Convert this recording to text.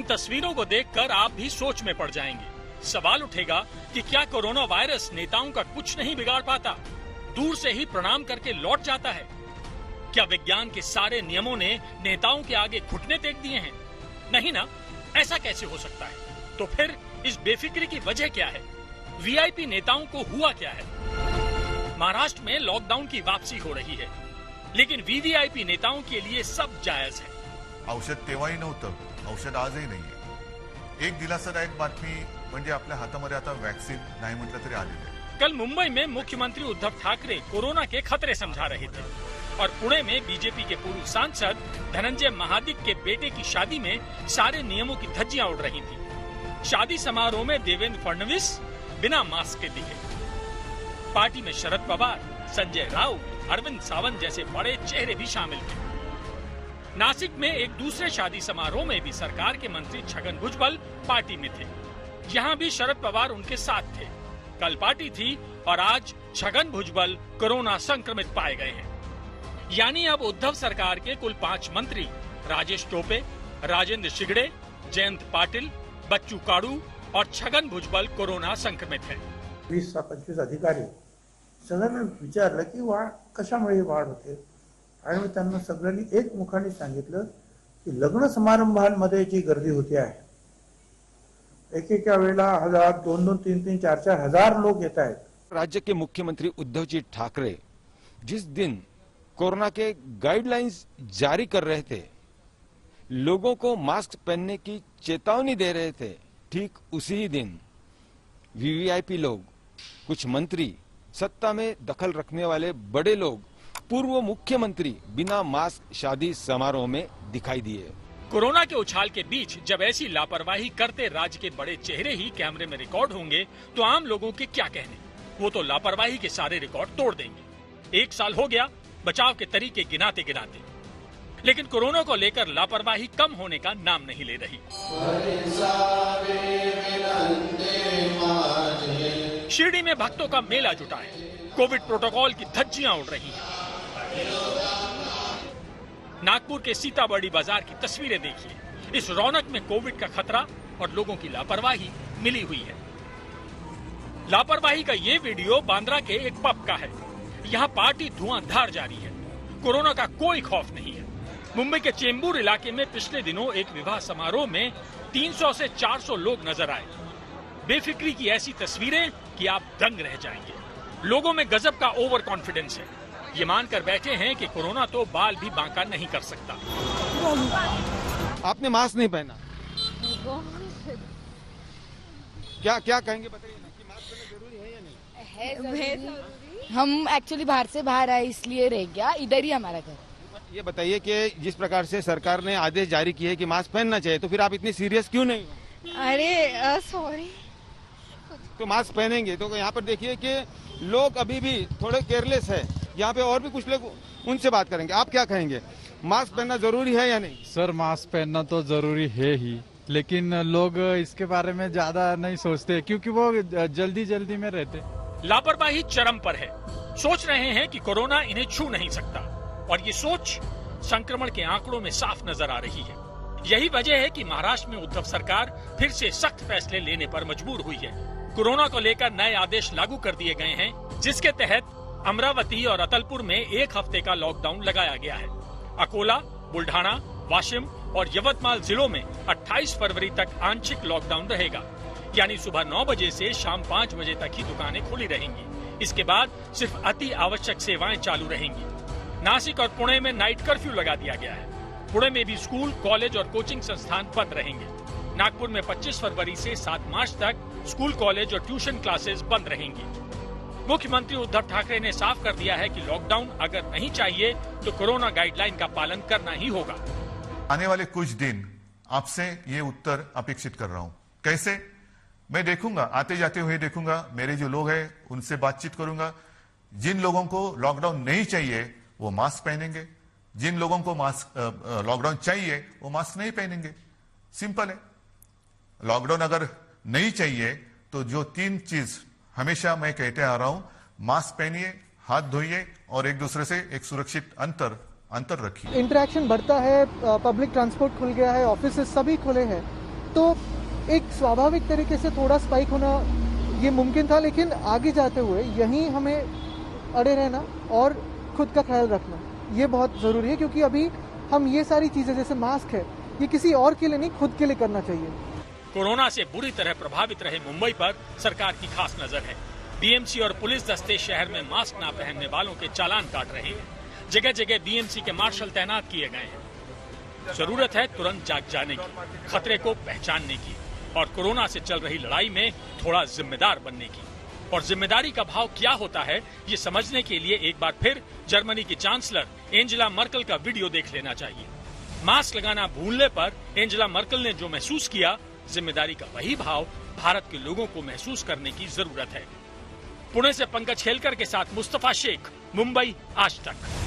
इन तस्वीरों को देखकर आप भी सोच में पड़ जाएंगे। सवाल उठेगा कि क्या कोरोना वायरस नेताओं का कुछ नहीं बिगाड़ पाता, दूर से ही प्रणाम करके लौट जाता है? क्या विज्ञान के सारे नियमों ने नेताओं के आगे घुटने टेक दिए हैं? नहीं ना, ऐसा कैसे हो सकता है? तो फिर इस बेफिक्री की वजह क्या है? वीआईपी नेताओं को हुआ क्या है? महाराष्ट्र में लॉकडाउन की वापसी हो रही है, लेकिन वीवीआईपी नेताओं के लिए सब जायज है। औषध तेव्हाही नव्हतं, औषध आजही नाहीये। एक दिलासादायक बातमी म्हणजे आपल्या हातामध्ये आता वॅक्सिन नाही म्हटलं तरी आलेली आहे। कल मुंबई में मुख्यमंत्री उद्धव ठाकरे कोरोना के खतरे समझा रहे थे और पुणे में बीजेपी के पूर्व सांसद धनंजय महादिक के बेटे की शादी में सारे नियमों की धज्जियां उड़ रही थी। शादी समारोह में देवेंद्र फडणवीस बिना मास्क के दिखे। पार्टी में शरद पवार, संजय राउत, अरविंद सावंत जैसे बड़े चेहरे भी शामिल थे। नासिक में एक दूसरे शादी समारोह में भी सरकार के मंत्री छगन भुजबल पार्टी में थे। यहाँ भी शरद पवार उनके साथ थे। कल पार्टी थी और आज छगन भुजबल कोरोना संक्रमित पाए गए हैं। यानी अब उद्धव सरकार के कुल 5 मंत्री राजेश टोपे, राजेंद्र शिगड़े, जयंत पाटिल, बच्चू काड़ू और छगन भुजबल कोरोना संक्रमित हैं। 20-25 अधिकारी सगळ्यांना विचारलं की वाढ कशामुळे वाढ होते, आणि त्यांना सगळ्यांनी एक मुखाने सांगितलं की लग्न समारंभांमध्ये जी गर्दी होती आहे, एकेका वेळेला 1000, 2-2, 3-3, 4-4 हजार लोग येत आहेत। राज्य के मुख्यमंत्री उद्धव जी ठाकरे जिस दिन कोरोना के गाइडलाइंस जारी कर रहे थे, लोगों को मास्क पहनने की चेतावनी दे रहे थे, ठीक उसी ही दिन वीवीआईपी लोग, कुछ मंत्री, सत्ता में दखल रखने वाले बड़े लोग, पूर्व मुख्यमंत्री बिना मास्क शादी समारोह में दिखाई दिए। कोरोना के उछाल के बीच जब ऐसी लापरवाही करते राज्य के बड़े चेहरे ही कैमरे में रिकॉर्ड होंगे तो आम लोगों के क्या कहने? वो तो लापरवाही के सारे रिकॉर्ड तोड़ देंगे। 1 साल हो गया बचाव के तरीके गिनाते गिनाते, लेकिन कोरोना को लेकर लापरवाही कम होने का नाम नहीं ले रही। शिरडी में भक्तों का मेला जुटा है। कोविड प्रोटोकॉल की धज्जियां उड़ रही हैं। नागपुर के सीताबर्डी बाजार की तस्वीरें देखिए। इस रौनक में कोविड का खतरा और लोगों की लापरवाही मिली हुई है। लापरवाही का ये वीडियो बांद्रा के एक पब का है। यहाँ पार्टी धुआंधार जारी है। कोरोना का कोई खौफ नहीं है। मुंबई के चेंबूर इलाके में पिछले दिनों एक विवाह समारोह में 300 से 400 लोग नजर आए। बेफिक्री की ऐसी तस्वीरें कि आप दंग रह जाएंगे। लोगों में गजब का ओवर कॉन्फिडेंस है। ये मानकर बैठे हैं कि कोरोना तो बाल भी बांका नहीं कर सकता। आपने मास्क नहीं पहना, क्या क्या कहेंगे बताइए ना, कि मास्क पहनना जरूरी है या नहीं? है जरूरी। हम एक्चुअली बाहर आए इसलिए रह गया, इधर ही हमारा घर। ये बताइए कि जिस प्रकार से सरकार ने आदेश जारी किए कि मास्क पहनना चाहिए, तो फिर आप इतनी सीरियस क्यों नहीं हो? अरे सॉरी। तो मास्क पहनेंगे। तो यहाँ पर देखिए कि लोग अभी भी थोड़े केयरलेस है। यहाँ पे और भी कुछ लोग, उनसे बात करेंगे। आप क्या कहेंगे, मास्क पहनना जरूरी है या नहीं? सर मास्क पहनना तो जरूरी है ही, लेकिन लोग इसके बारे में ज्यादा नहीं सोचते क्योंकि वो जल्दी में रहते। लापरवाही चरम पर है। सोच रहे हैं कि कोरोना इन्हें छू नहीं सकता और ये सोच संक्रमण के आंकड़ों में साफ नजर आ रही है। यही वजह है कि महाराष्ट्र में उद्धव सरकार फिर से सख्त फैसले लेने पर मजबूर हुई है। कोरोना को लेकर नए आदेश लागू कर दिए गए हैं, जिसके तहत अमरावती और अतलपुर में 1 हफ्ते का लॉकडाउन लगाया गया है। अकोला, बुल्ढाना, वाशिम और यवतमाल जिलों में 28 फरवरी तक आंशिक लॉकडाउन रहेगा। यानी सुबह 9 बजे से शाम 5 बजे तक ही दुकानें खुली रहेंगी। इसके बाद सिर्फ अति आवश्यक सेवाएं चालू रहेंगी। नासिक और पुणे में नाइट कर्फ्यू लगा दिया गया है। पुणे में भी स्कूल, कॉलेज और कोचिंग संस्थान बंद रहेंगे। नागपुर में 25 फरवरी से 7 मार्च तक स्कूल, कॉलेज और ट्यूशन क्लासेस बंद रहेंगी। मुख्यमंत्री उद्धव ठाकरे ने साफ कर दिया है कि लॉकडाउन अगर नहीं चाहिए तो कोरोना गाइडलाइन का पालन करना ही होगा। आने वाले कुछ दिन आपसे ये उत्तर अपेक्षित कर रहा हूं। कैसे? मैं देखूंगा, आते जाते हुए देखूंगा, मेरे जो लोग हैं उनसे बातचीत करूंगा। जिन लोगों को लॉकडाउन नहीं चाहिए वो मास्क पहनेंगे, जिन लोगों को मास्क लॉकडाउन चाहिए वो मास्क नहीं पहनेंगे। सिंपल है। लॉकडाउन अगर नहीं चाहिए तो जो 3 चीज हमेशा मैं कहते आ रहा हूं, मास्क पहनिए, हाथ धोइए और एक दूसरे से एक सुरक्षित अंतर रखिए। इंटरेक्शन बढ़ता है, पब्लिक ट्रांसपोर्ट खुल गया है, ऑफिस सभी खुले हैं, तो एक स्वाभाविक तरीके से थोड़ा स्पाइक होना ये मुमकिन था, लेकिन आगे जाते हुए यहीं हमें अड़े रहना और खुद का ख्याल रखना ये बहुत ज़रूरी है, क्योंकि अभी हम ये सारी चीज़ें जैसे मास्क है ये किसी और के लिए नहीं, खुद के लिए करना चाहिए। कोरोना से बुरी तरह प्रभावित रहे मुंबई पर सरकार की खास नजर है। बीएमसी और पुलिस दस्ते शहर में मास्क न पहनने वालों के चालान काट रहे हैं। जगह जगह बीएमसी के मार्शल तैनात किए गए हैं। जरूरत है तुरंत जाग जाने की, खतरे को पहचानने की और कोरोना से चल रही लड़ाई में थोड़ा जिम्मेदार बनने की। और जिम्मेदारी का भाव क्या होता है ये समझने के लिए एक बार फिर जर्मनी की चांसलर एंजेला मर्केल का वीडियो देख लेना चाहिए। मास्क लगाना भूलने पर एंजेला मर्केल ने जो महसूस किया, जिम्मेदारी का वही भाव भारत के लोगों को महसूस करने की जरूरत है। पुणे से पंकज खेलकर के साथ मुस्तफा शेख, मुंबई आज तक।